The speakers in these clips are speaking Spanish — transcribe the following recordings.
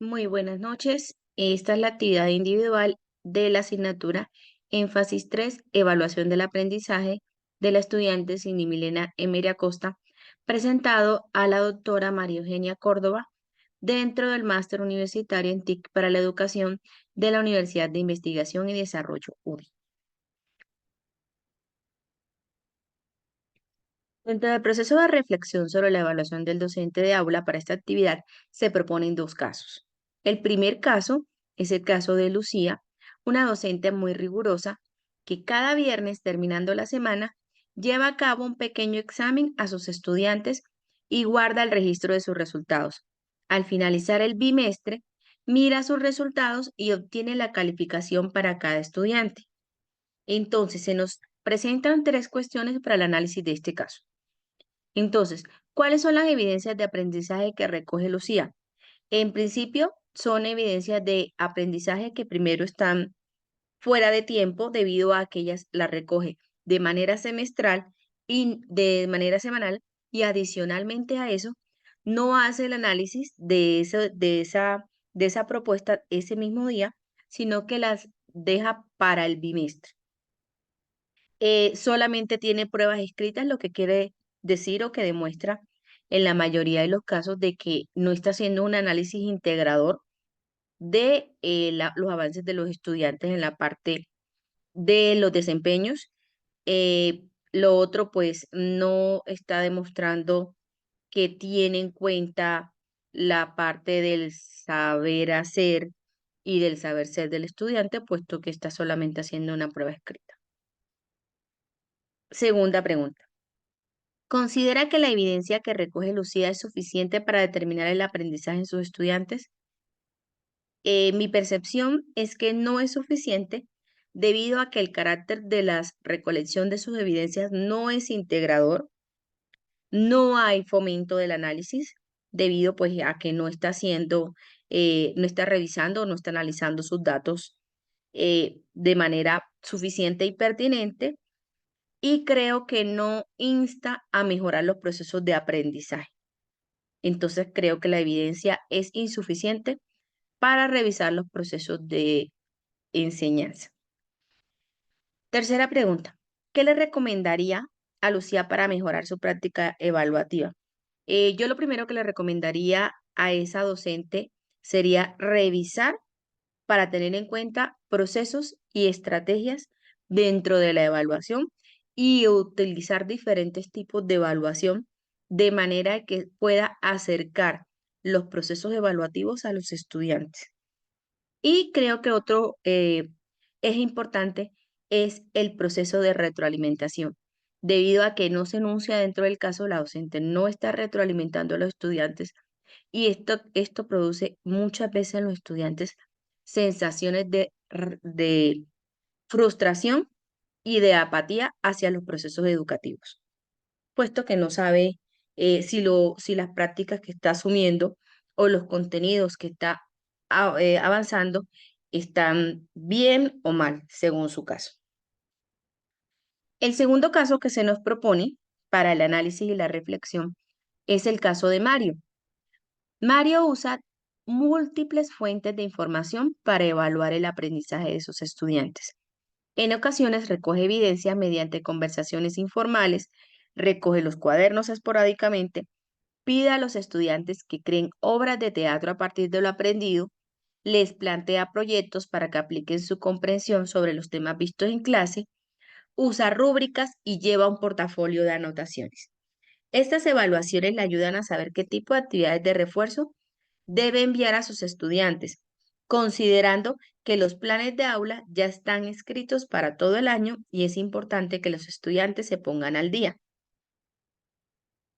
Muy buenas noches. Esta es la actividad individual de la asignatura Énfasis 3, Evaluación del Aprendizaje de la estudiante Cindy Milena Emery Acosta, presentado a la doctora María Eugenia Córdoba dentro del Máster Universitario en TIC para la Educación de la Universidad de Investigación y Desarrollo UDI. Dentro del proceso de reflexión sobre la evaluación del docente de aula para esta actividad, se proponen dos casos. El primer caso es el caso de Lucía, una docente muy rigurosa que cada viernes, terminando la semana, lleva a cabo un pequeño examen a sus estudiantes y guarda el registro de sus resultados. Al finalizar el bimestre, mira sus resultados y obtiene la calificación para cada estudiante. Entonces, se nos presentan tres cuestiones para el análisis de este caso. Entonces, ¿cuáles son las evidencias de aprendizaje que recoge Lucía? En principio, son evidencias de aprendizaje que primero están fuera de tiempo debido a que ella las recoge de manera semestral y de manera semanal y adicionalmente a eso, no hace el análisis de esa propuesta ese mismo día, sino que las deja para el bimestre. Solamente tiene pruebas escritas, lo que quiere decir o que demuestra en la mayoría de los casos de que no está haciendo un análisis integrador de los avances de los estudiantes en la parte de los desempeños. Lo otro, pues, no está demostrando que tiene en cuenta la parte del saber hacer y del saber ser del estudiante, puesto que está solamente haciendo una prueba escrita. Segunda pregunta. ¿Considera que la evidencia que recoge Lucía es suficiente para determinar el aprendizaje en sus estudiantes? Mi percepción es que no es suficiente debido a que el carácter de la recolección de sus evidencias no es integrador, no hay fomento del análisis debido pues a que no está haciendo, no está revisando, no está analizando sus datos de manera suficiente y pertinente, y creo que no insta a mejorar los procesos de aprendizaje. Entonces creo que la evidencia es insuficiente para revisar los procesos de enseñanza. Tercera pregunta. ¿Qué le recomendaría a Lucía para mejorar su práctica evaluativa? Yo lo primero que le recomendaría a esa docente sería revisar para tener en cuenta procesos y estrategias dentro de la evaluación y utilizar diferentes tipos de evaluación de manera que pueda acercar los procesos evaluativos a los estudiantes. Y creo que otro es importante es el proceso de retroalimentación. Debido a que no se enuncia dentro del caso, la docente no está retroalimentando a los estudiantes y esto produce muchas veces en los estudiantes sensaciones de frustración y de apatía hacia los procesos educativos, puesto que no sabe si las prácticas que está asumiendo o los contenidos que está avanzando están bien o mal, según su caso. El segundo caso que se nos propone para el análisis y la reflexión es el caso de Mario. Mario usa múltiples fuentes de información para evaluar el aprendizaje de sus estudiantes. En ocasiones recoge evidencia mediante conversaciones informales, recoge los cuadernos esporádicamente, pide a los estudiantes que creen obras de teatro a partir de lo aprendido, les plantea proyectos para que apliquen su comprensión sobre los temas vistos en clase, usa rúbricas y lleva un portafolio de anotaciones. Estas evaluaciones le ayudan a saber qué tipo de actividades de refuerzo debe enviar a sus estudiantes, considerando que los planes de aula ya están escritos para todo el año y es importante que los estudiantes se pongan al día.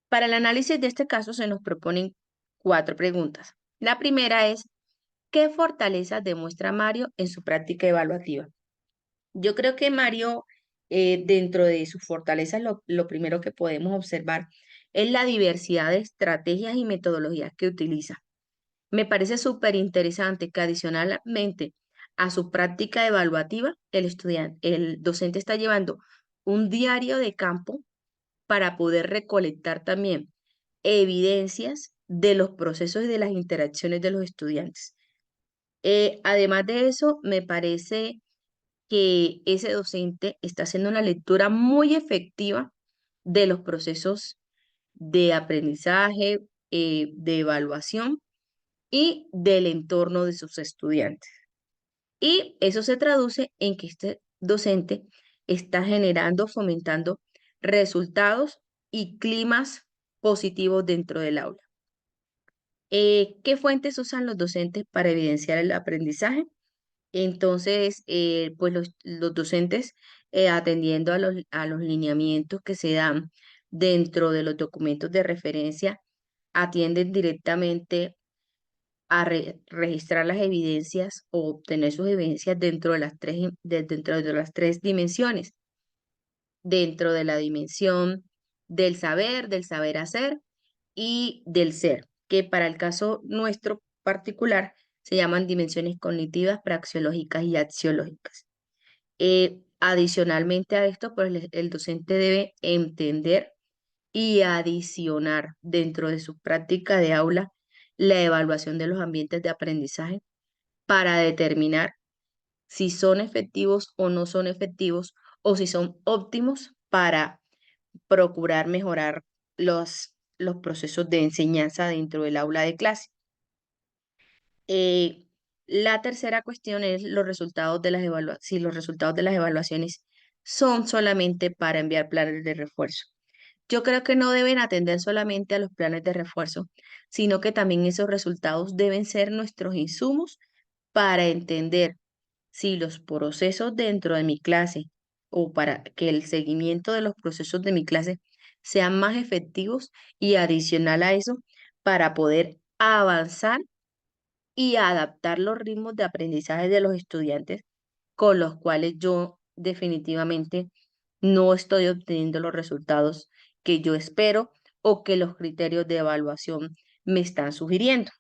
Para el análisis de este caso se nos proponen 4 preguntas. La primera es, ¿qué fortalezas demuestra Mario en su práctica evaluativa? Yo creo que Mario, dentro de sus fortalezas, lo primero que podemos observar es la diversidad de estrategias y metodologías que utiliza. Me parece súper interesante que adicionalmente a su práctica evaluativa, el docente está llevando un diario de campo para poder recolectar también evidencias de los procesos y de las interacciones de los estudiantes. Además de eso, me parece que ese docente está haciendo una lectura muy efectiva de los procesos de aprendizaje, de evaluación y del entorno de sus estudiantes. Y eso se traduce en que este docente está generando, fomentando resultados y climas positivos dentro del aula. ¿Qué fuentes usan los docentes para evidenciar el aprendizaje? Entonces, pues los docentes, atendiendo a los lineamientos que se dan dentro de los documentos de referencia, atienden directamente a registrar las evidencias o obtener sus evidencias dentro de dentro de las tres dimensiones, dentro de la dimensión del saber hacer y del ser, que para el caso nuestro particular se llaman dimensiones cognitivas, praxeológicas y axiológicas. Adicionalmente a esto, pues el docente debe entender y adicionar dentro de su práctica de aula la evaluación de los ambientes de aprendizaje para determinar si son efectivos o no son efectivos o si son óptimos para procurar mejorar los procesos de enseñanza dentro del aula de clase. Eh, la tercera cuestión es los resultados de si los resultados de las evaluaciones son solamente para enviar planes de refuerzo. Yo creo que no deben atender solamente a los planes de refuerzo, sino que también esos resultados deben ser nuestros insumos para entender si los procesos dentro de mi clase o para que el seguimiento de los procesos de mi clase sean más efectivos y adicional a eso, para poder avanzar y adaptar los ritmos de aprendizaje de los estudiantes con los cuales yo definitivamente no estoy obteniendo los resultados que yo espero o que los criterios de evaluación me están sugiriendo.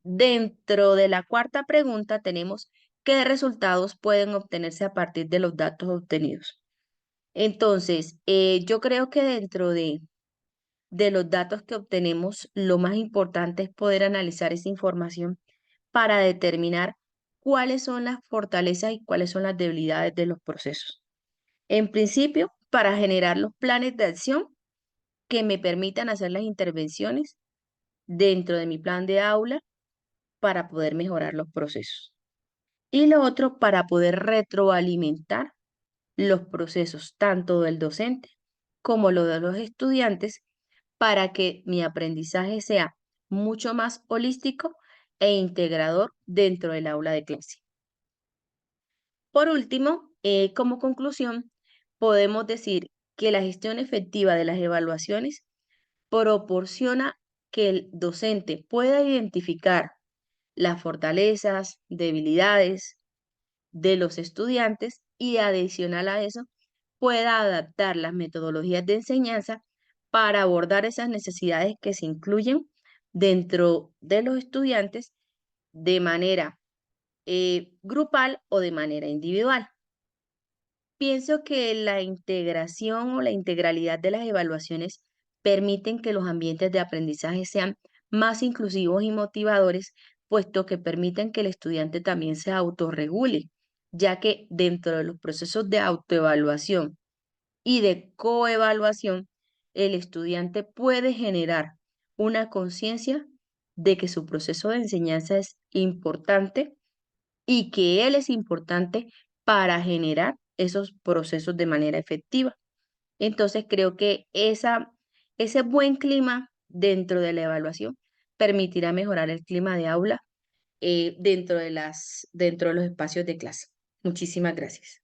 Dentro de la cuarta pregunta tenemos qué resultados pueden obtenerse a partir de los datos obtenidos. Entonces, yo creo que dentro de los datos que obtenemos, lo más importante es poder analizar esa información para determinar cuáles son las fortalezas y cuáles son las debilidades de los procesos. En principio, para generar los planes de acción que me permitan hacer las intervenciones dentro de mi plan de aula para poder mejorar los procesos. Y lo otro, para poder retroalimentar los procesos tanto del docente como lo de los estudiantes para que mi aprendizaje sea mucho más holístico e integrador dentro del aula de clase. Por último, como conclusión, podemos decir que la gestión efectiva de las evaluaciones proporciona que el docente pueda identificar las fortalezas, debilidades de los estudiantes y adicional a eso, pueda adaptar las metodologías de enseñanza para abordar esas necesidades que se incluyen dentro de los estudiantes de manera grupal o de manera individual. Pienso que la integración o la integralidad de las evaluaciones permiten que los ambientes de aprendizaje sean más inclusivos y motivadores, puesto que permiten que el estudiante también se autorregule, ya que dentro de los procesos de autoevaluación y de coevaluación, el estudiante puede generar una conciencia de que su proceso de enseñanza es importante y que él es importante para generar esos procesos de manera efectiva. Entonces creo que ese buen clima dentro de la evaluación permitirá mejorar el clima de aula dentro de los espacios de clase. Muchísimas gracias.